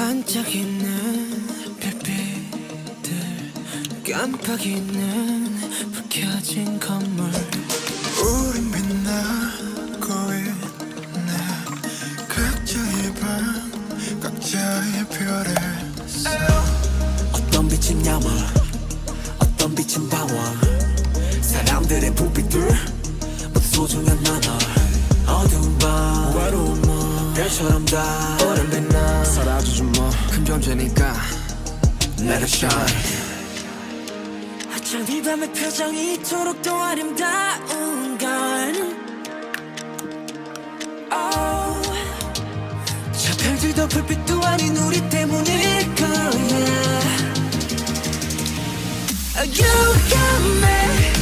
반짝이는 별빛들 깜빡이는 불 켜진 건물 우린 빛나고 있네 각자의 방 각자의 별에 어떤 빛은 야망 어떤 빛은 방황 사람들의 불빛들 모두 소중한 나눠 어두운 밤 외로운 몸 별처럼 다 오랜 빛나 사라져준 뭐큰 존재니까 Let it shine 어쩜 이 밤의 표정이 이토록 더 아름다운 건 저 별들도 불빛도 아닌 우리 때문일 거야 You got me